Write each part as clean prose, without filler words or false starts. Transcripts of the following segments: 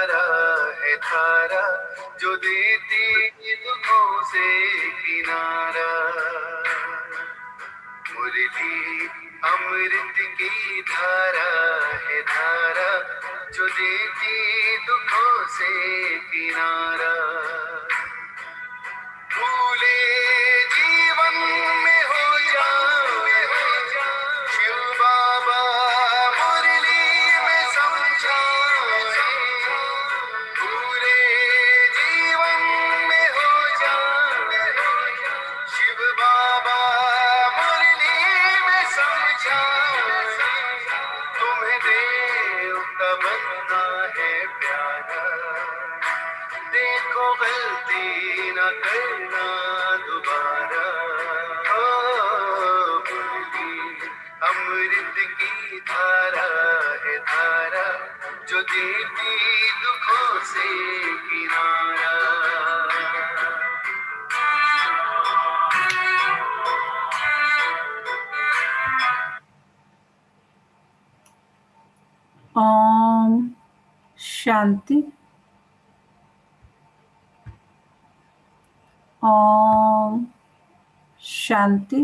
धारा है धारा जो देती दुखों से किनारा। मुरली अमृत की धारा है धारा जो देती दुखों से किनारा। भूले जीवन में हो जाए शिव बाबा मुरली में समझाए। भूले जीवन में हो जाए शिव बाबा मुरली में समझाए। तुम्हें देव का बनना है प्यारा, देखो गलती न करना दोबारा। ओ मुरली अमृत की धारा है धारा जो देती दुखों से किनारा। ओम शांति। ओम शांति।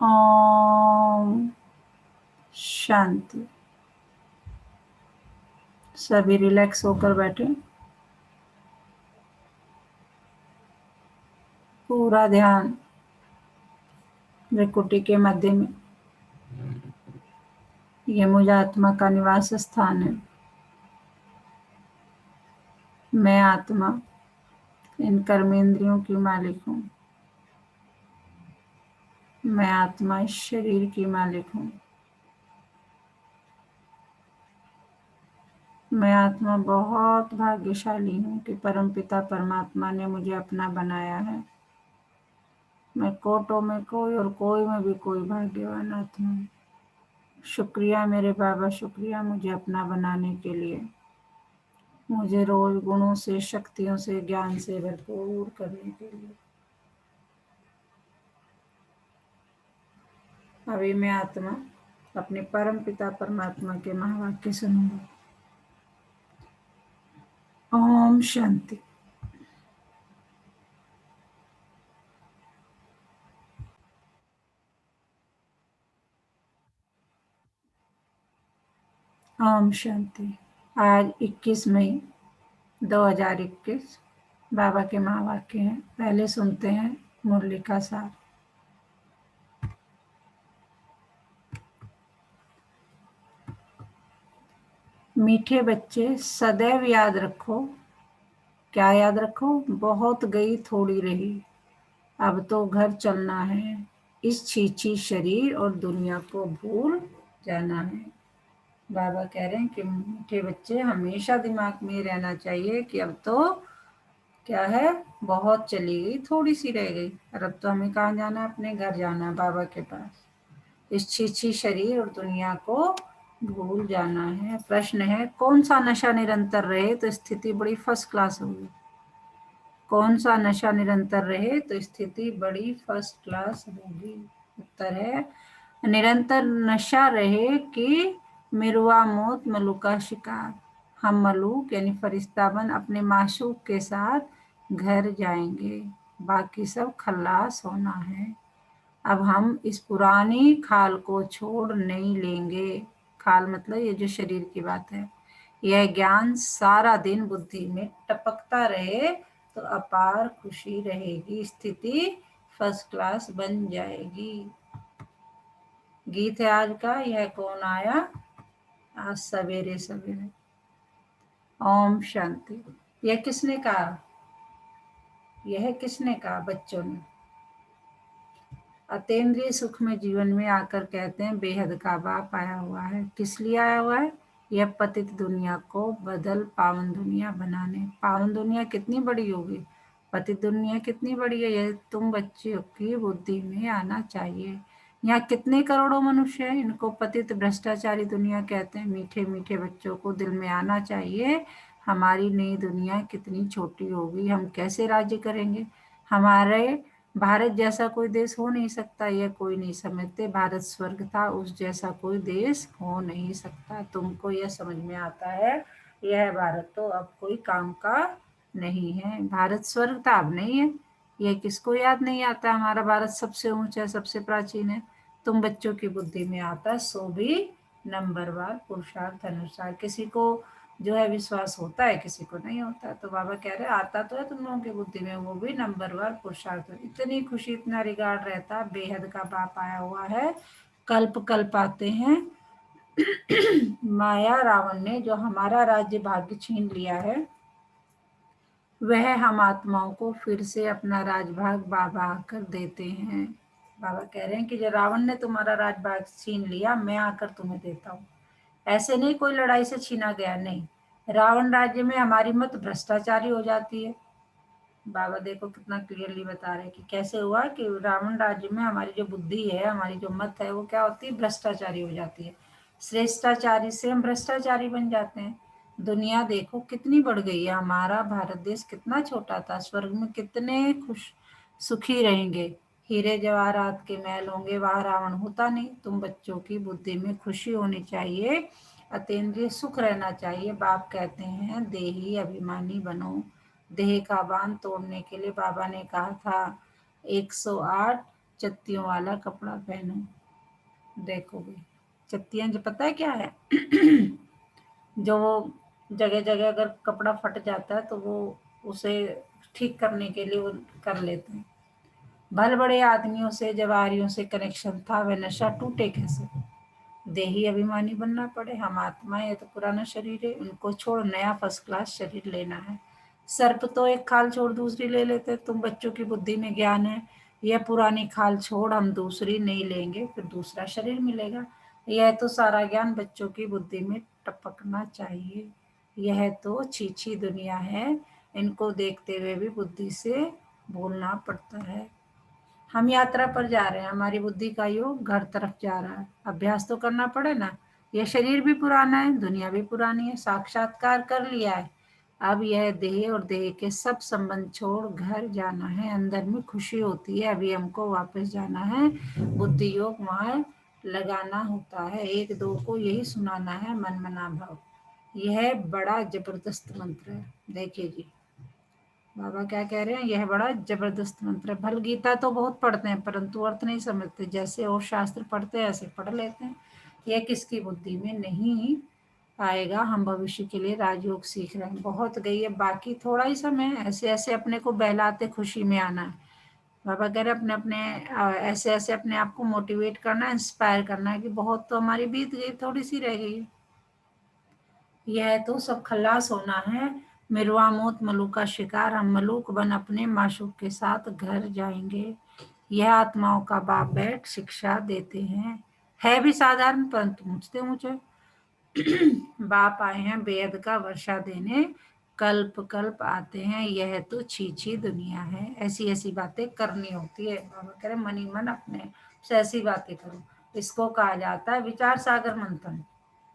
ओम शांति। सभी रिलैक्स होकर बैठे। पूरा ध्यान भ्रिकुटी के मध्य में। ये मुझ आत्मा का निवास स्थान है। मैं आत्मा इन कर्मेंद्रियों की मालिक हूँ। मैं आत्मा इस शरीर की मालिक हूँ। मैं आत्मा बहुत भाग्यशाली हूँ कि परमपिता परमात्मा ने मुझे अपना बनाया है। मैं कोटों में कोई और कोई में भी कोई भाग्यवान आत्मा हूँ। शुक्रिया मेरे बाबा, शुक्रिया मुझे अपना बनाने के लिए, मुझे रोज गुणों से, शक्तियों से, ज्ञान से भरपूर करने के लिए। अभी मैं आत्मा अपने परम पिता परमात्मा के महावाक्य सुनूंगा। ओम शांति। ओम शांति। आज 21 मई 2021 बाबा के महावाक्य हैं। पहले सुनते हैं मुरली का सार। मीठे बच्चे, सदैव याद रखो। क्या याद रखो? बहुत गई थोड़ी रही, अब तो घर चलना है। इस छीछी शरीर और दुनिया को भूल जाना है। बाबा कह रहे हैं कि मीठे बच्चे, हमेशा दिमाग में रहना चाहिए कि अब तो क्या है, बहुत चली गई, थोड़ी सी रह गई, और अब तो हमें कहाँ जाना है? अपने घर जाना है, बाबा के पास। इस छीछी शरीर और दुनिया को भूल जाना है। प्रश्न है, कौन सा नशा निरंतर रहे तो स्थिति बड़ी फर्स्ट क्लास होगी? कौन सा नशा निरंतर रहे तो स्थिति बड़ी फर्स्ट क्लास होगी? उत्तर है, निरंतर नशा रहे कि मिरुआ मौत मलू का शिकार। हम मलूक यानी फरिश्ता बन अपने माशूक के साथ घर जाएंगे, बाकी सब खल्लास होना है। अब हम इस पुरानी खाल को छोड़ नहीं लेंगे। खाल मतलब ये जो शरीर की बात है। यह ज्ञान सारा दिन बुद्धि में टपकता रहे तो अपार खुशी रहेगी, स्थिति फर्स्ट क्लास बन जाएगी। गीत है आज का, यह कौन आया आज सवेरे सवेरे। ओम शांति। यह किसने कहा? यह किसने कहा? बच्चों ने। अतेंद्रिय सुख में जीवन में आकर कहते हैं बेहद का बाप आया हुआ है। किस लिए आया हुआ है? यह पतित दुनिया को बदल पावन दुनिया बनाने। पावन दुनिया कितनी बड़ी होगी, पतित दुनिया कितनी बड़ी है, यह तुम बच्चों की बुद्धि में आना चाहिए। यहाँ कितने करोड़ों मनुष्य हैं, इनको पतित भ्रष्टाचारी दुनिया कहते हैं। मीठे मीठे बच्चों को दिल में आना चाहिए, हमारी नई दुनिया कितनी छोटी होगी, हम कैसे राज्य करेंगे। हमारे भारत जैसा कोई देश हो नहीं सकता, यह कोई नहीं समझते। भारत स्वर्ग था, उस जैसा कोई देश हो नहीं सकता। तुमको यह समझ में आता है, यह भारत तो अब कोई काम का नहीं है। भारत स्वर्ग था, अब नहीं है। यह किसको याद नहीं आता? हमारा भारत सबसे ऊंचा है, सबसे प्राचीन है। तुम बच्चों की बुद्धि में आता है, सो भी नंबरवार पुरुषार्थ अनुसार। किसी को जो है विश्वास होता है, किसी को नहीं होता। तो बाबा कह रहे आता तो है तुम लोगों की बुद्धि में, वो भी नंबरवार पुरुषार्थ। इतनी खुशी, इतना रिगार्ड रहता, बेहद का बाप आया हुआ है। कल्प कल्प आते हैं। माया रावण ने जो हमारा राज्य भाग्य छीन लिया है, वह हम आत्माओं को फिर से अपना राजभाग बाबा आकर देते हैं। बाबा कह रहे हैं कि जो रावण ने तुम्हारा राजभाग छीन लिया, मैं आकर तुम्हें देता हूँ। ऐसे नहीं कोई लड़ाई से छीना गया, नहीं। रावण राज्य में हमारी मत भ्रष्टाचारी हो जाती है। बाबा देखो कितना क्लियरली बता रहे हैं कि कैसे हुआ कि रावण राज्य में हमारी जो बुद्धि है, हमारी जो मत है, वो क्या होती है? भ्रष्टाचारी हो जाती है। श्रेष्ठाचारी से हम भ्रष्टाचारी बन जाते हैं। दुनिया देखो कितनी बढ़ गई है। हमारा भारत देश कितना छोटा था, स्वर्ग में कितने खुश सुखी रहेंगे। हीरे जवाहरात के महल होंगे, वहां रावण होता नहीं। तुम बच्चों की बुद्धि में खुशी होनी चाहिए, अतीन्द्रिय सुख रहना चाहिए। बाप कहते हैं देही अभिमानी बनो। देह का बांध तोड़ने के लिए बाबा ने कहा था 108 चत्तियों वाला कपड़ा पहनो। देखो भाई, चत्तियां जो पता है क्या है? जो जगह जगह अगर कपड़ा फट जाता है तो वो उसे ठीक करने के लिए वो कर लेते हैं। भल बड़े आदमियों से, जवारियों से कनेक्शन था, वह नशा टूटे कैसे? देही अभिमानी बनना पड़े। हम आत्मा है तो पुराना शरीर है, उनको छोड़ नया फर्स्ट क्लास शरीर लेना है। सर्प तो एक खाल छोड़ दूसरी ले लेते। तुम बच्चों की बुद्धि में ज्ञान है, यह पुरानी खाल छोड़ हम दूसरी नहीं लेंगे, फिर दूसरा शरीर मिलेगा। यह तो सारा ज्ञान बच्चों की बुद्धि में टपकना चाहिए। यह तो छीछी दुनिया है, इनको देखते हुए भी बुद्धि से भूलना पड़ता है। हम यात्रा पर जा रहे हैं, हमारी बुद्धि का योग घर तरफ जा रहा है। अभ्यास तो करना पड़े ना। यह शरीर भी पुराना है, दुनिया भी पुरानी है, साक्षात्कार कर लिया है। अब यह देह और देह के सब संबंध छोड़ घर जाना है। अंदर में खुशी होती है, अभी हमको वापस जाना है। बुद्धि योग वहां लगाना होता है। एक दो को यही सुनाना है, मन मना भाव। यह बड़ा जबरदस्त मंत्र है। देखिए जी, बाबा क्या कह रहे हैं, यह बड़ा जबरदस्त मंत्र है। भल गीता तो बहुत पढ़ते हैं, परंतु अर्थ नहीं समझते। जैसे और शास्त्र पढ़ते हैं ऐसे पढ़ लेते हैं। यह किसकी बुद्धि में नहीं आएगा। हम भविष्य के लिए राजयोग सीख रहे हैं, बहुत गई है, बाकी थोड़ा ही समय है। ऐसे ऐसे अपने को बहलाते खुशी में आना है। बाबा कह रहे अपने अपने ऐसे ऐसे अपने आप को मोटिवेट करना है, इंस्पायर करना है कि बहुत तो हमारी बीत गई, थोड़ी सी रह गई है। यह तो सब खल्लास होना है। मिरवा मौत मलू का शिकार, हम मलूक बन अपने माशूक के साथ घर जाएंगे। यह आत्माओं का बाप बैठ शिक्षा देते हैं। है भी साधारण परंतु ऊंचते ऊंचे। बाप आए हैं बेद का वर्षा देने, कल्प कल्प आते हैं। यह तो छीछी दुनिया है। ऐसी ऐसी बातें करनी होती है। बाबा कह रहे मन ही मन अपने से ऐसी बातें करो। इसको कहा जाता है विचार सागर मंथन।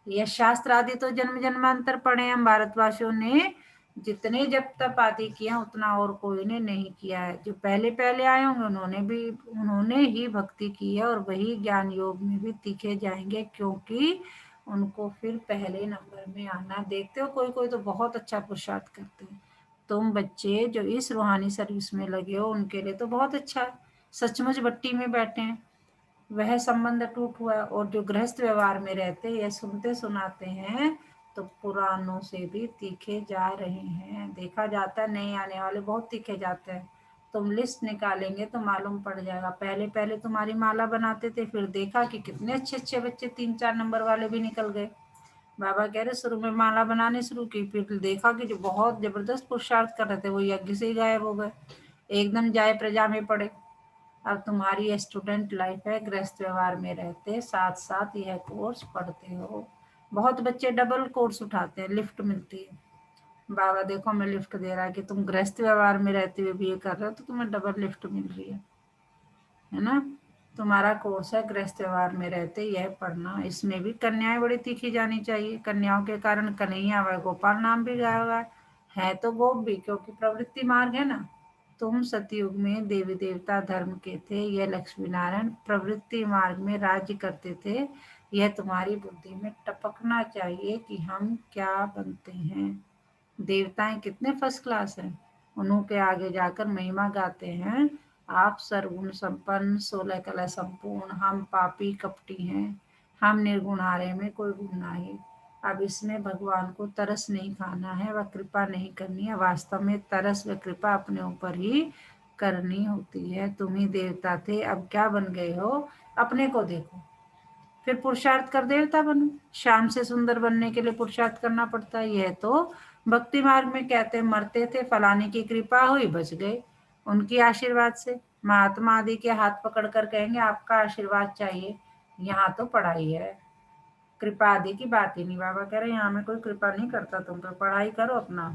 यह शास्त्र आदि तो जन्म जन्मांतर पढ़े हम भारतवासियों ने। जितने जब तप आदि किया उतना और कोई ने नहीं किया है। जो पहले पहले आए होंगे उन्होंने ही भक्ति की है, और वही ज्ञान योग में भी तीखे जाएंगे, क्योंकि उनको फिर पहले नंबर में आना। देखते हो कोई कोई तो बहुत अच्छा पुरुषार्थ करते हैं। तुम बच्चे जो इस रूहानी सर्विस में लगे हो, उनके लिए तो बहुत अच्छा है। सचमुच भट्टी में बैठे हैं, वह संबंध टूट हुआ है। और जो गृहस्थ व्यवहार में रहते या सुनते सुनाते हैं, तो पुरानों से भी तीखे जा रहे हैं। देखा जाता है नए आने वाले बहुत तीखे जाते हैं। तुम लिस्ट निकालेंगे तो मालूम पड़ जाएगा। पहले पहले तुम्हारी माला बनाते थे, फिर देखा कि कितने अच्छे अच्छे बच्चे 3-4 नंबर वाले भी निकल गए। बाबा कह रहे शुरू में माला बनाने शुरू की, फिर देखा कि जो बहुत जबरदस्त पुरुषार्थ कर रहे थे वो यज्ञ से ही गायब हो गए, एकदम जाए प्रजा में पड़े। अब तुम्हारी स्टूडेंट लाइफ है, गृहस्थ व्यवहार में रहते साथ साथ यह कोर्स पढ़ते हो। बहुत बच्चे डबल कोर्स उठाते हैं, लिफ्ट मिलती है। बाबा देखो हमें लिफ्ट दे रहा है कि तुम गृहस्थ व्यवहार में रहते हुए भी ये कर रहे हो, तो तुम्हें डबल लिफ्ट मिल रही है ना। तुम्हारा कोर्स है गृहस्थ व्यवहार में रहते यह पढ़ना। इसमें भी कन्याएं बड़ी तीखी जानी चाहिए। कन्याओं के कारण कन्हैया व गोपाल नाम भी गाया हुआ है तो गोप भी, क्योंकि प्रवृत्ति मार्ग है ना। तुम सतयुग में देवी देवता धर्म के थे, यह लक्ष्मी नारायण प्रवृत्ति मार्ग में राज्य करते थे। यह तुम्हारी बुद्धि में टपकना चाहिए कि हम क्या बनते हैं। देवताएं कितने फर्स्ट क्लास हैं, उन्हों के आगे जाकर महिमा गाते हैं। आप सर्वगुण संपन्न 16 कला संपूर्ण, हम पापी कपटी हैं, हम निर्गुण हारे में कोई गुण नहीं। अब इसमें भगवान को तरस नहीं खाना है, वह कृपा नहीं करनी है। वास्तव में तरस व कृपा अपने ऊपर ही करनी होती है। तुम ही देवता थे, अब क्या बन गए हो, अपने को देखो, फिर पुरुषार्थ कर देवता बनो। शाम से सुंदर बनने के लिए पुरुषार्थ करना पड़ता है। यह तो भक्ति मार्ग में कहते हैं, मरते थे फलाने की कृपा हुई बच गए, उनकी आशीर्वाद से। महात्मा आदि के हाथ पकड़ कर कहेंगे आपका आशीर्वाद चाहिए। यहाँ तो पढ़ाई है, कृपा आदि की बात ही नहीं। बाबा कह रहे हैं यहाँ में कोई कृपा नहीं करता, तुम पे पढ़ाई करो अपना।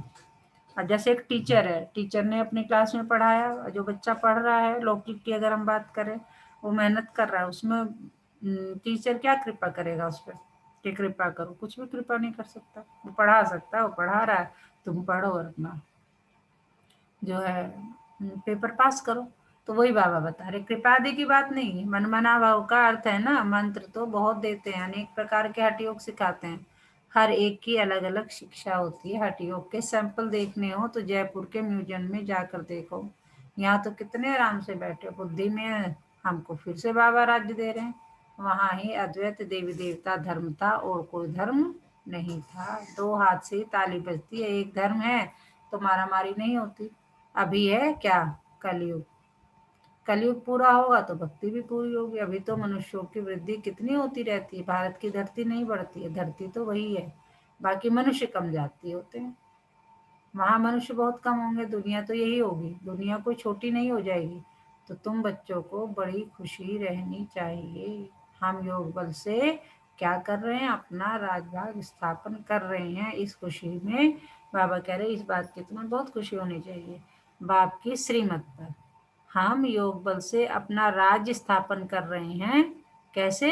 और जैसे एक टीचर है, टीचर ने अपनी क्लास में पढ़ाया, जो बच्चा पढ़ रहा है, लौकिक की अगर हम बात करें, वो मेहनत कर रहा है, उसमें टीचर क्या कृपा करेगा उस पर कि कृपा करो, कुछ भी कृपा नहीं कर सकता। वो पढ़ा सकता है, वो पढ़ा रहा है, तुम पढ़ो और अपना जो है पेपर पास करो। तो वही बाबा बता रहे, कृपा आदि की बात नहीं है। मनमना भाव का अर्थ है ना, मंत्र तो बहुत देते हैं, अनेक प्रकार के हठ योग सिखाते हैं, हर एक की अलग अलग शिक्षा होती है। हठ योग के सैंपल देखने हो तो जयपुर के म्यूजियम में जाकर देखो। यहाँ तो कितने आराम से बैठे बुद्धि में, हमको फिर से बाबा राज्य दे रहे हैं। वहां ही अद्वैत देवी देवता धर्म था और कोई धर्म नहीं था। दो हाथ से ही ताली बजती है, एक धर्म है तो मारा मारी नहीं होती। अभी है क्या, कलयुग। कलयुग पूरा होगा तो भक्ति भी पूरी होगी। अभी तो मनुष्यों की वृद्धि कितनी होती रहती है, भारत की धरती नहीं बढ़ती है, धरती तो वही है, बाकी मनुष्य कम जाती होते हैं। वहां मनुष्य बहुत कम होंगे, दुनिया तो यही होगी, दुनिया कोई छोटी नहीं हो जाएगी। तो तुम बच्चों को बड़ी खुशी रहनी चाहिए। हम योग बल से क्या कर रहे हैं, अपना राजभाग स्थापन कर रहे हैं। इस खुशी में बाबा कह रहे हैं, इस बात की तुम्हें बहुत खुशी होनी चाहिए, बाप की श्रीमत पर हम योग बल से अपना राज्य स्थापन कर रहे हैं। कैसे,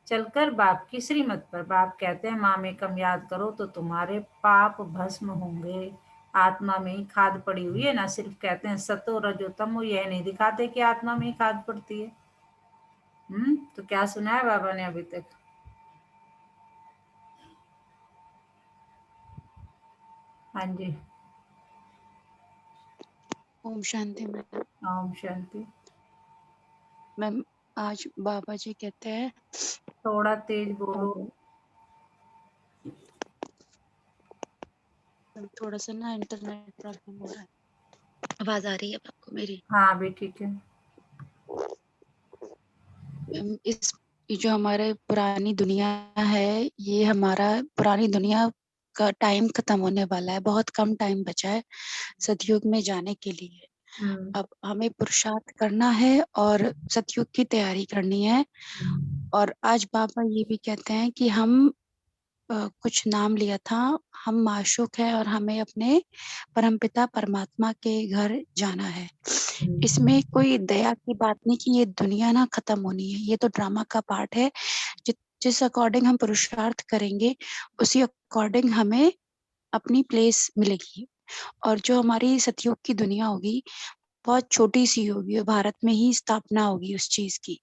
चलकर बाप की श्रीमत पर। बाप कहते हैं मामेकम याद करो तो तुम्हारे पाप भस्म होंगे। आत्मा में ही खाद पड़ी हुई है ना, सिर्फ कहते हैं सतो रजो तमो, यह नहीं दिखाते कि आत्मा में ही खाद पड़ती है। तो क्या सुना है बाबा ने अभी तक। हाँ जी। ओम शांति मैम। ओम शांति। मैम आज बाबा जी कहते हैं, थोड़ा तेज बोलो। थोड़ा सा ना इंटरनेट प्रॉब्लम हो रहा है। आवाज आ रही है आपको मेरी? हाँ अभी ठीक है। इस ये जो हमारे पुरानी दुनिया है, ये हमारा पुरानी दुनिया का टाइम खत्म होने वाला है, बहुत कम टाइम बचा है सतयुग में जाने के लिए। अब हमें पुरुषार्थ करना है और सतयुग की तैयारी करनी है। और आज बाबा ये भी कहते हैं कि हम कुछ नाम लिया था, हम माशूक है और हमें अपने परमपिता परमात्मा के घर जाना है। इसमें कोई दया की बात नहीं कि ये दुनिया ना खत्म होनी है, ये तो ड्रामा का पार्ट है। जिस अकॉर्डिंग हम पुरुषार्थ करेंगे उसी अकॉर्डिंग हमें अपनी प्लेस मिलेगी। और जो हमारी सतयुग की दुनिया होगी बहुत छोटी सी होगी, भारत में ही स्थापना होगी उस चीज की।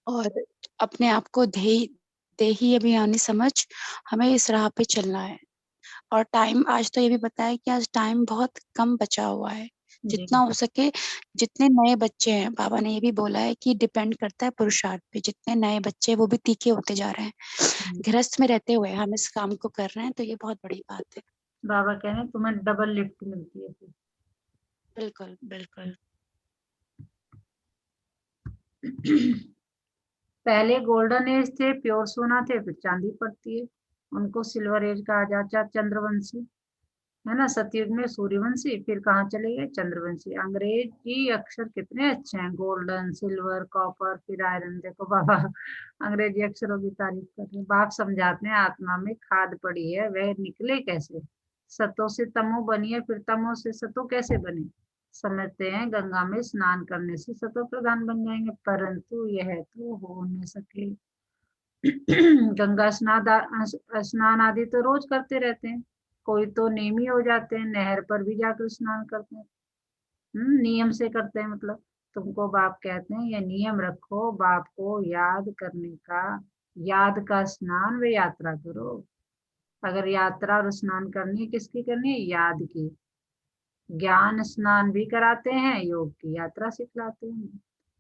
और अपने आप को देही अभिमानी समझ हमें इस राह पे चलना है। और टाइम आज तो ये भी बताया कि आज टाइम बहुत कम बचा हुआ है, जितना हो सके। जितने नए बच्चे हैं, बाबा ने ये भी बोला है कि डिपेंड करता है पुरुषार्थ पे, जितने नए बच्चे वो भी तीखे होते जा रहे हैं। गृहस्थ में रहते हुए हम इस काम को कर रहे हैं, तो ये बहुत बड़ी बात है। बाबा कह रहे हैं तुम्हें डबल लिफ्ट मिलती है फिर। बिल्कुल बिल्कुल। पहले गोल्डन एज थे, प्योर सोना थे, फिर चांदी पड़ती है, उनको सिल्वर एज कहा जाता। चंद्रवंशी है ना, सतयुग में सूर्यवंशी, फिर कहाँ चले गए चंद्रवंशी। अंग्रेजी अक्षर कितने अच्छे हैं, गोल्डन, सिल्वर, कॉपर, फिर आयरन। देखो बाबा अंग्रेजी अक्षरों की तारीफ कर रहे हैं। बाप समझाते हैं आत्मा में खाद पड़ी है, वह निकले कैसे। सतो से तमो बनी है, फिर तमो से सतो कैसे बने। समझते हैं गंगा में स्नान करने से सतो प्रधान बन जाएंगे, परंतु यह तो हो नहीं सके। गंगा स्नान आदि तो रोज करते रहते हैं, कोई तो नेमी हो जाते हैं, नहर पर भी जाकर स्नान करते हैं। नियम से करते हैं, मतलब तुमको बाप कहते हैं ये नियम रखो, बाप को याद करने का, याद का स्नान व यात्रा करो। अगर यात्रा और स्नान करनी है, किसकी करनी है? याद की। ज्ञान स्नान भी कराते हैं, योग की यात्रा सिखलाते हैं।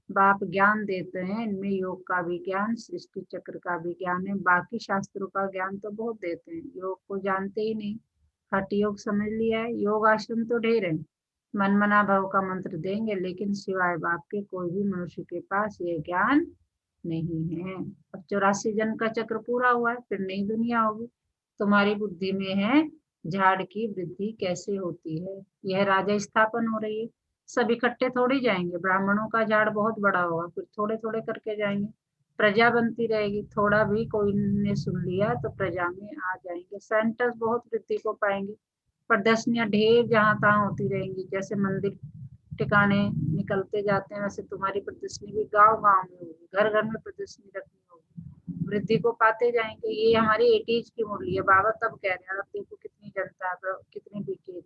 बाप ज्ञान देते हैं, इनमें योग का भी ज्ञान, सृष्टि चक्र का भी ज्ञान है। बाकी शास्त्रों का ज्ञान तो बहुत देते हैं, योग को जानते ही नहीं। हठ योग समझ लिया है, योग आश्रम तो ढेर है, मन मना भव का मंत्र देंगे, लेकिन सिवाय बाप के कोई भी मनुष्य के पास ये ज्ञान नहीं है। अब 84 जन्म का चक्र पूरा हुआ है, फिर नई दुनिया होगी। तुम्हारी बुद्धि में है झाड़ की वृद्धि कैसे होती है, यह राजा स्थापन हो रही है। सब इकट्ठे थोड़ी जाएंगे, ब्राह्मणों का झाड़ बहुत बड़ा होगा, फिर थोड़े थोड़े करके जाएंगे, प्रजा बनती रहेगी। थोड़ा भी कोई ने सुन लिया तो प्रजा में आ जाएंगे, सेंटर्स बहुत वृद्धि को पाएंगे। प्रदर्शनियां ढेर जहां तहां होती रहेंगी, जैसे मंदिर टिकाने निकलते जाते हैं, वैसे तुम्हारी प्रदर्शनी भी गांव गांव में होगी, घर घर में प्रदर्शनी रखनी होगी, वृद्धि को पाते जाएंगे। ये हमारी 80s की मुरली है, बाबा तब कह रहे हैं, अब देखो कितनी जनता है, कितनी बिके है।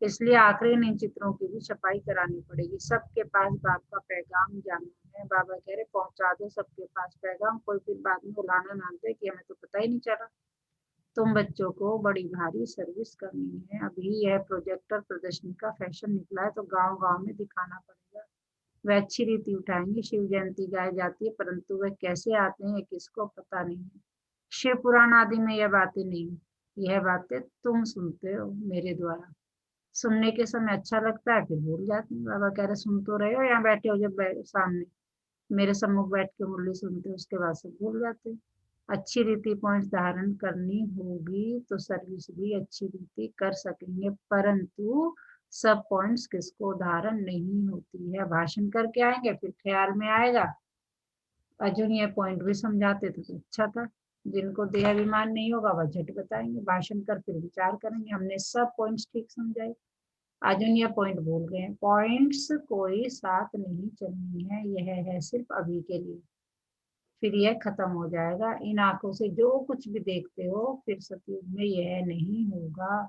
इसलिए आखिरी इन चित्रों की भी छपाई करानी पड़ेगी। सबके पास बाप का पैगाम जाना है। बाबा कह रहे पहुंचा दो सबके पास पैगाम, कोई फिर बाद में उलाना ना दे कि हमें तो पता ही नहीं चला। तुम बच्चों को बड़ी भारी सर्विस करनी है। अभी यह प्रोजेक्टर प्रदर्शनी का फैशन निकला है, तो गांव गांव में दिखाना पड़ेगा। वह अच्छी रीति उठाएंगे, शिव जयंती गाई जाती है, परंतु वह कैसे आते हैं किसको पता नहीं है। शिव पुराण आदि में यह बातें नहीं, यह बातें तुम सुनते हो मेरे द्वारा। सुनने के समय अच्छा लगता है, फिर भूल जाते हैं। बाबा कह रहे सुन तो रहे हो, यहाँ बैठे हो, जब सामने मेरे सम्मुख बैठ के मुरली सुनते हो, उसके बाद सब भूल जाते हैं। अच्छी रीति पॉइंट धारण करनी होगी तो सर्विस भी अच्छी रीति कर सकेंगे, परंतु सब पॉइंट्स किसको धारण नहीं होती है। भाषण करके आएंगे, फिर ख्याल में आएगा अर्जुन ये पॉइंट भी समझाते थे तो अच्छा था। जिनको देह अभिमान नहीं होगा वह झट बताएंगे, भाषण कर फिर विचार करेंगे, हमने सब पॉइंट्स ठीक समझाए, अर्जुन ये पॉइंट भूल गए। पॉइंट्स कोई साथ नहीं चलनी है, यह है सिर्फ अभी के लिए, फिर यह खत्म हो जाएगा। इन आंखों से जो कुछ भी देखते हो फिर सतयुग में यह नहीं होगा।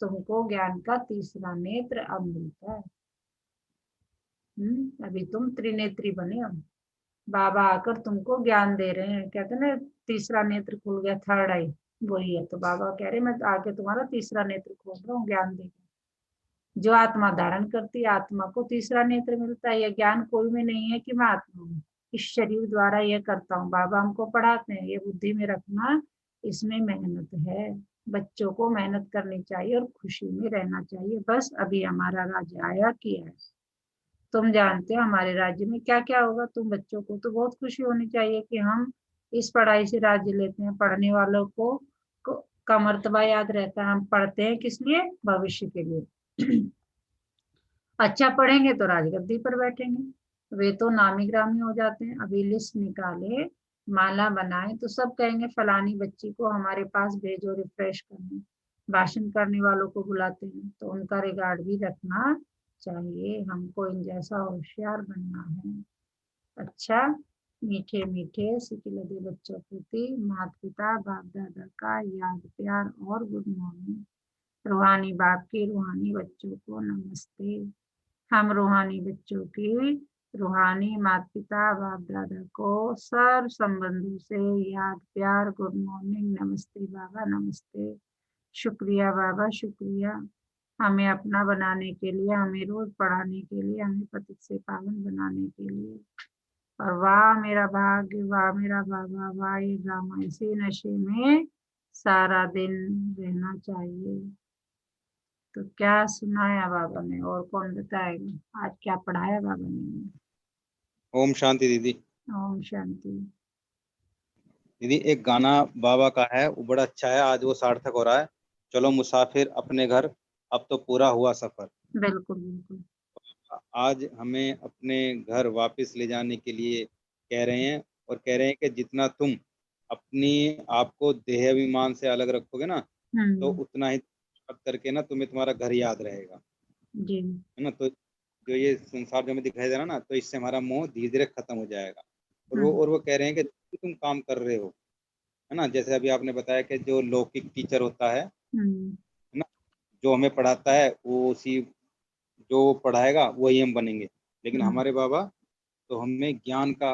तुमको ज्ञान का तीसरा नेत्र अब मिलता है। अभी तुम त्रिनेत्री बने हो, बाबा आकर तुमको ज्ञान दे रहे हैं, कहते ना तीसरा नेत्र खुल गया, थर्ड आई, वही है। तो बाबा कह रहे मैं आके तुम्हारा तीसरा नेत्र खोल रहा हूँ ज्ञान देकर। जो आत्मा धारण करती है आत्मा को तीसरा नेत्र मिलता है। यह ज्ञान कोई में नहीं है कि मैं आत्मा हूँ, इस शरीर द्वारा यह करता हूँ। बाबा हमको पढ़ाते हैं, ये बुद्धि में रखना, इसमें मेहनत है। बच्चों को मेहनत करनी चाहिए और खुशी में रहना चाहिए। बस अभी हमारा राज्य आया किया है, तुम जानते हो हमारे राज्य में क्या क्या होगा। तुम बच्चों को तो बहुत खुशी होनी चाहिए कि हम इस पढ़ाई से राज्य लेते हैं। पढ़ने वालों को का मर्तबा याद रहता है। हम पढ़ते हैं किस लिए? भविष्य के लिए। अच्छा पढ़ेंगे तो राजगद्दी पर बैठेंगे। वे तो नामी ग्रामी हो जाते हैं। अभी लिस्ट निकाले, माला बनाए तो सब कहेंगे फलानी बच्ची को हमारे पास भेजो रिफ्रेश करने। भाषण करने वालों को बुलाते हैं तो उनका रिगार्ड भी रखना चाहिए। हमको इन जैसा होशियार बनना है। अच्छा, मीठे मीठे सिकिलधे बच्चों प्रति माता पिता बाप दादा का याद प्यार और गुड मॉर्निंग। रूहानी बाप के रूहानी बच्चों को नमस्ते। हम रूहानी बच्चों की रूहानी माता पिता बाप दादा को सर्व संबंधों से याद प्यार गुड मॉर्निंग, नमस्ते बाबा नमस्ते, शुक्रिया बाबा शुक्रिया, हमें अपना बनाने के लिए, हमें रोज पढ़ाने के लिए, हमें पतित से पावन बनाने के लिए। और वाह मेरा भाग्य, वाह मेरा बाबा, वाह ये ड्रामा, इसी नशे में सारा दिन रहना चाहिए। तो क्या सुनाया बाबा ने, और कौन बताएगा आज क्या पढ़ाया बाबा ने? ओम शांति दीदी। ओम शांति। दीदी एक गाना बाबा का है, वो बड़ा अच्छा है, आज वो सार्थक हो रहा है। चलो मुसाफिर अपने घर, अब तो पूरा हुआ सफर। बिल्कुल बिल्कुल। आज हमें अपने घर वापस ले जाने के लिए कह रहे हैं, और कह रहे हैं कि जितना तुम अपनी आप को देह अभिमान से अलग रखोगे ना, तो उतना ही करके ना तुम्हें तुम्हारा घर याद रहेगा, जी। है ना। तो जो ये संसार जो हमें दिखाई दे रहा ना, तो इससे हमारा मोह धीरे धीरे खत्म हो जाएगा। और वो कह रहे हैं कि तुम काम कर रहे हो, है ना। जैसे अभी आपने बताया कि जो लौकिक टीचर होता है ना, जो हमें पढ़ाता है वो उसी जो पढ़ाएगा वही हम बनेंगे, लेकिन हमारे बाबा तो हमें ज्ञान का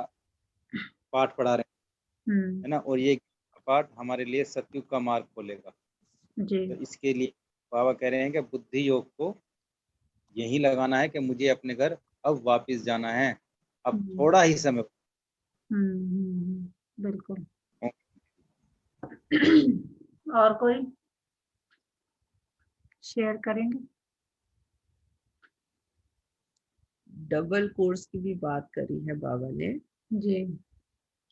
पाठ पढ़ा रहे हैं, है ना। और ये पाठ हमारे लिए सतयुग का मार्ग खोलेगा। जी। तो इसके लिए बाबा कह रहे हैं कि बुद्धि योग को यही लगाना है कि मुझे अपने घर अब वापस जाना है, अब थोड़ा ही समय। बिल्कुल। और कोई शेयर करेंगे? डबल कोर्स की भी बात करी है बाबा ने जी।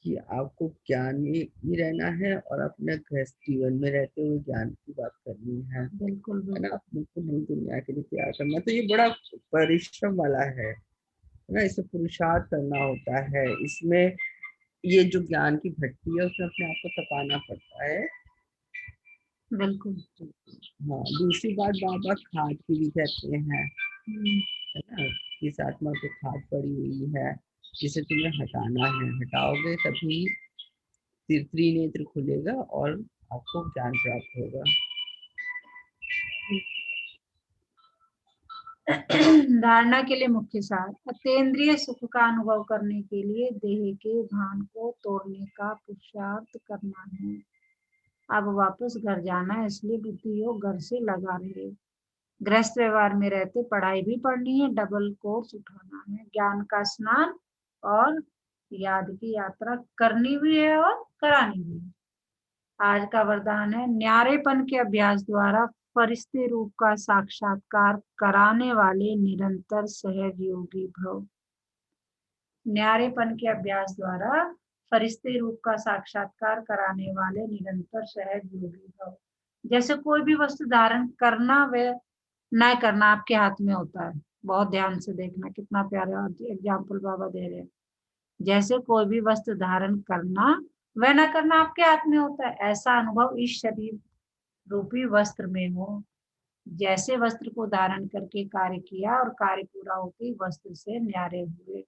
कि आपको ज्ञान में भी रहना है और अपने गृहस्थ जीवन में रहते हुए ज्ञान की बात करनी है। बिल्कुल है ना, बिल्कुल। अपने को नई दुनिया के लिए तैयार करना, तो ये बड़ा परिश्रम वाला है ना। इसमें पुरुषार्थ करना होता है, इसमें ये जो ज्ञान की भट्टी है उसमें अपने आप को तपाना पड़ता है। बिल्कुल। हाँ, दूसरी बात बाबा खाद की भी कहते हैं, है ना। इस आत्मा को खाद पड़ी हुई है जिसे तुम्हें हटाना है, हटाओगे तभी त्रिनेत्र खुलेगा और आपको ज्ञान प्राप्त होगा। धारणा के लिए मुख्य सार: अतीन्द्रिय सुख का अनुभव करने के लिए देह के भान को तोड़ने का पुरुषार्थ करना है। अब वापस घर जाना है, इसलिए बुद्धि योग घर से लगा रहे। गृहस्थ व्यवहार में रहते पढ़ाई भी पढ़नी है, डबल कोर्स उठाना है, ज्ञान का स्नान और याद की यात्रा करनी भी है और करानी भी है। आज का वरदान है: न्यारेपन के अभ्यास द्वारा फरिश्ते रूप का साक्षात्कार कराने वाले निरंतर सहज योगी भव। न्यारेपन के अभ्यास द्वारा फरिश्ते रूप का साक्षात्कार कराने वाले निरंतर सहज योगी भव। जैसे कोई भी वस्तु धारण करना व न करना आपके हाथ में होता है। बहुत ध्यान से देखना, कितना प्यारा एग्जाम्पल बाबा दे रहे हैं। जैसे कोई भी वस्तु धारण करना व न करना आपके हाथ में होता है, ऐसा अनुभव इस शरीर रूपी वस्त्र में हो। जैसे वस्त्र को धारण करके कार्य किया और कार्य पूरा होकर वस्त्र से न्यारे हुए।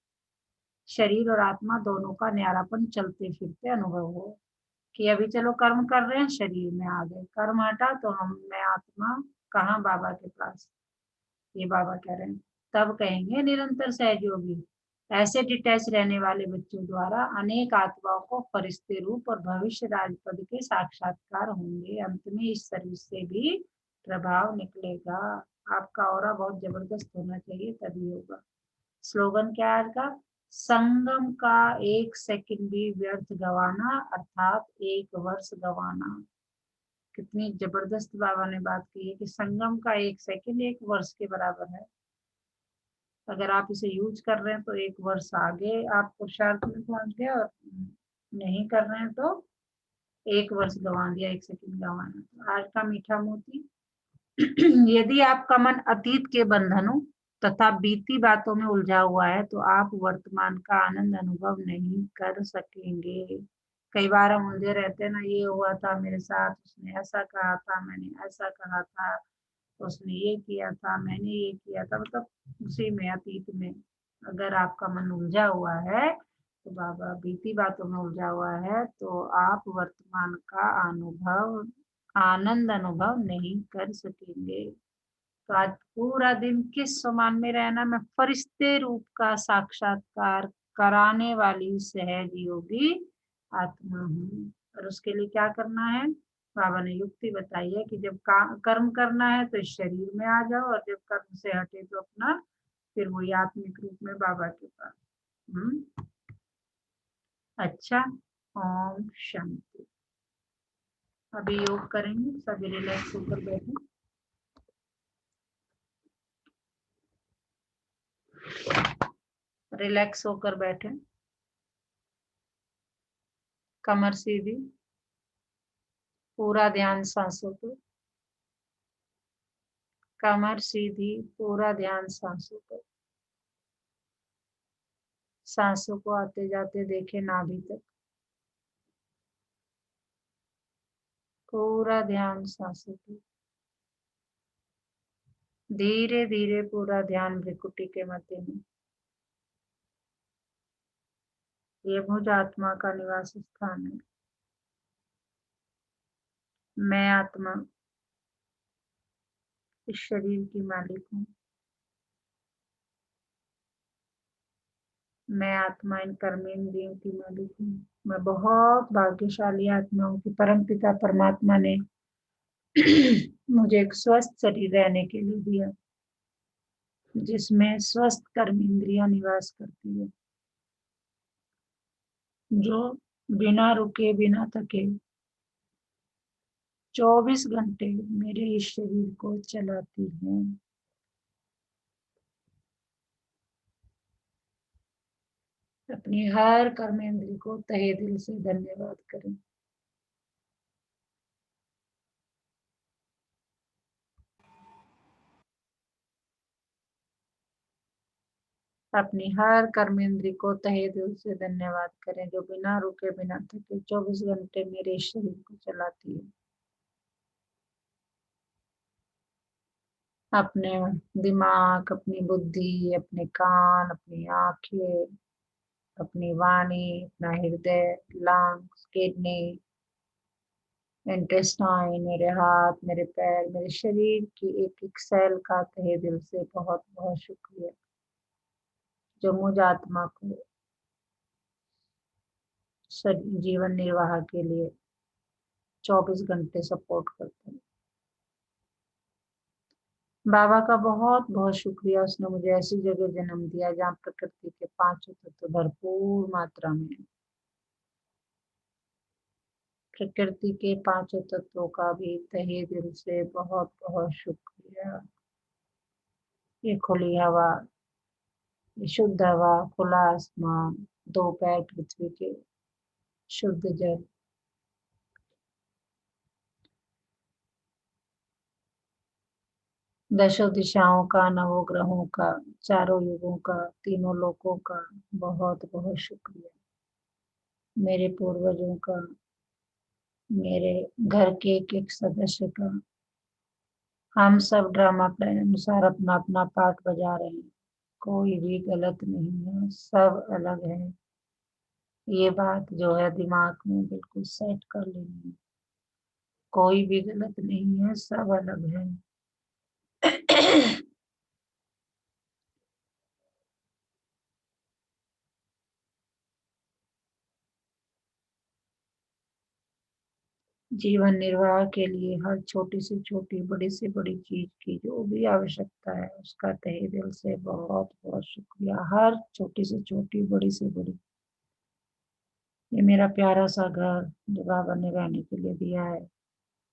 शरीर और आत्मा दोनों का न्यारापन चलते फिरते अनुभव हो कि अभी चलो कर्म कर रहे हैं, शरीर में आ गए, कर्म हटा तो हम मैं आत्मा कहाँ, बाबा के पास। ये बाबा कह रहे हैं, तब कहेंगे निरंतर सहयोगी। ऐसे डिटैच रहने वाले बच्चों द्वारा अनेक आत्माओं को फरिश्ते रूप और भविष्य राजपद के साक्षात्कार होंगे। अंत में इस शरीर से भी प्रभाव निकलेगा। आपका ऑरा बहुत जबरदस्त होना चाहिए, तभी होगा। स्लोगन क्या है आज का? संगम का 1 सेकंड भी व्यर्थ गवाना अर्थात 1 वर्ष गवाना। कितनी जबरदस्त बाबा ने बात की है कि संगम का 1 सेकंड 1 वर्ष के बराबर है। अगर आप इसे यूज कर रहे हैं तो 1 वर्ष आगे आप पुरुषार्थ में पहुंच गए, और नहीं कर रहे हैं तो 1 वर्ष गंवा दिया, 1 सेकंड गंवाना। तो आज का मीठा मोती: यदि आपका मन अतीत के बंधनों तथा बीती बातों में उलझा हुआ है तो आप वर्तमान का आनंद अनुभव नहीं कर सकेंगे। कई बार हम उलझे रहते हैं ना, ये हुआ था मेरे साथ, उसने ऐसा कहा था, मैंने ऐसा कहा था, उसने ये किया था, मैंने ये किया था, मतलब उसी में अतीत में अगर आपका मन उलझा हुआ है तो बाबा बीती बातों में उलझा हुआ है तो आप वर्तमान का आनंद अनुभव नहीं कर सकेंगे। तो आज पूरा दिन किस समान में रहना? मैं फरिश्ते रूप का साक्षात्कार कराने वाली सहज योगी आत्मा हूँ। और उसके लिए क्या करना है? बाबा ने युक्ति बताई है कि जब कर्म करना है तो इस शरीर में आ जाओ, और जब कर्म से हटे तो अपना फिर वही आत्मिक रूप में बाबा के पास। अच्छा, ओम शांति। अभी योग करेंगे, सभी रिलैक्स होकर बैठे। रिलैक्स होकर बैठे, कमर सीधी, पूरा ध्यान सांसों पे। कमर सीधी, पूरा ध्यान सांसों पे। सांसों को आते जाते देखे नाभि तक, पूरा ध्यान सांसों पे। धीरे धीरे पूरा ध्यान भ्रिकुटी के मध्य में। ये मुझ आत्मा का निवास स्थान है। मैं आत्मा इस शरीर की मालिक हूँ। मैं आत्मा इन कर्मेंद्रियों की मालिक हूँ। मैं बहुत भाग्यशाली आत्मा हूँ कि परमपिता परमात्मा ने मुझे एक स्वस्थ शरीर रहने के लिए दिया, जिसमें स्वस्थ कर्मेंद्रियां निवास करती है, जो बिना रुके बिना थके 24 घंटे मेरे इस शरीर को चलाती है। अपनी हर कर्मेंद्री को तहे दिल से धन्यवाद करें। अपनी हर कर्मेंद्री को तहे दिल से धन्यवाद करें, जो बिना रुके बिना थके 24 घंटे मेरे शरीर को चलाती है। अपने दिमाग, अपनी बुद्धि, अपने कान, अपनी आंखें, अपनी वाणी, अपना हृदय, लंग्स, किडनी, इंटेस्टाइन, मेरे हाथ, मेरे पैर, मेरे शरीर की एक एक सेल का तहे दिल से बहुत बहुत शुक्रिया, जो मुझ आत्मा को जीवन निर्वाह के लिए 24 घंटे सपोर्ट करते हैं। बाबा का बहुत बहुत शुक्रिया, उसने मुझे ऐसी जगह जन्म दिया जहाँ प्रकृति के 5 तत्व भरपूर मात्रा में है। प्रकृति के 5 तत्वों का भी तहे दिल से बहुत बहुत शुक्रिया। ये खुली हवा, ये शुद्ध हवा, खुला आसमान, 2 पैर पृथ्वी के, शुद्ध जल, दशों दिशाओं का, नवों ग्रहों का, चारों युगों का, तीनों लोकों का बहुत बहुत शुक्रिया। मेरे पूर्वजों का, मेरे घर के एक एक सदस्य का। हम सब ड्रामा प्लान अनुसार अपना अपना पार्ट बजा रहे हैं। कोई भी गलत नहीं है, सब अलग है। ये बात जो है दिमाग में बिल्कुल सेट कर लेनी है। कोई भी गलत नहीं है, सब अलग है। जीवन निर्वाह के लिए हर छोटी से छोटी, बड़ी से बड़ी चीज की जो भी आवश्यकता है, उसका तहे दिल से बहुत बहुत शुक्रिया। हर छोटी से छोटी, बड़ी से बड़ी। ये मेरा प्यारा सा घर जो बाबा ने रहने के लिए दिया है,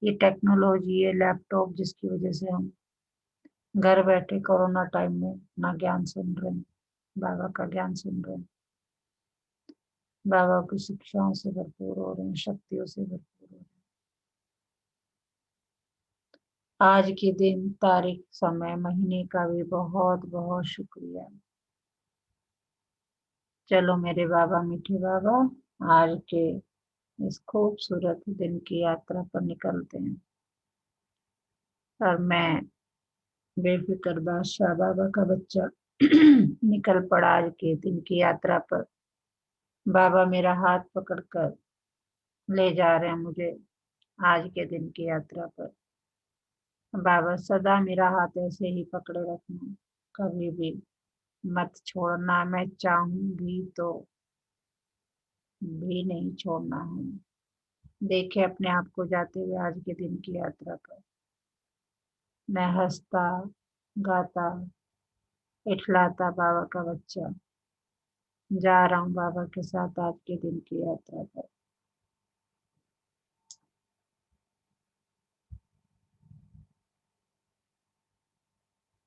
ये टेक्नोलॉजी, ये लैपटॉप जिसकी वजह से हम घर बैठे कोरोना टाइम में अपना ज्ञान सुन रहे हैं, बाबा का ज्ञान सुन रहे हैं, बाबा की शिक्षाओं से भरपूर हो रहे हैं, शक्तियों से भरपूर हो रहे हैं। आज के दिन, तारीख, समय, महीने का भी बहुत बहुत शुक्रिया। चलो मेरे बाबा, मीठे बाबा, आज के इस खूबसूरत दिन की यात्रा पर निकलते हैं। और मैं बेफिक्र बादशाह, बाबा का बच्चा निकल पड़ा आज के दिन की यात्रा पर। बाबा मेरा हाथ पकड़कर ले जा रहे हैं मुझे आज के दिन की यात्रा पर। बाबा सदा मेरा हाथ ऐसे ही पकड़े रखना, कभी भी मत छोड़ना। मैं चाहूंगी तो भी नहीं छोड़ना है। देखे अपने आप को जाते हुए आज के दिन की यात्रा पर। मैं हंसता, गाता, इठलाता बाबा का बच्चा जा रहा हूँ बाबा के साथ आज के दिन की यात्रा पर।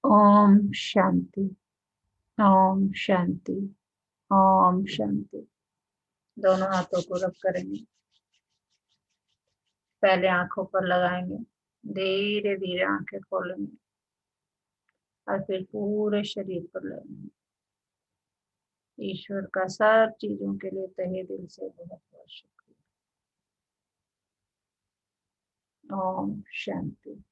ओम शांति, ओम शांति, ओम शांति। दोनों हाथों को रब करेंगे, पहले आंखों पर लगाएंगे, धीरे धीरे आंखें खोलेंगे और फिर पूरे शरीर पर लगाएंगे। ईश्वर का सब चीजों के लिए तहे दिल से बहुत बहुत शुक्रिया। ओम शांति।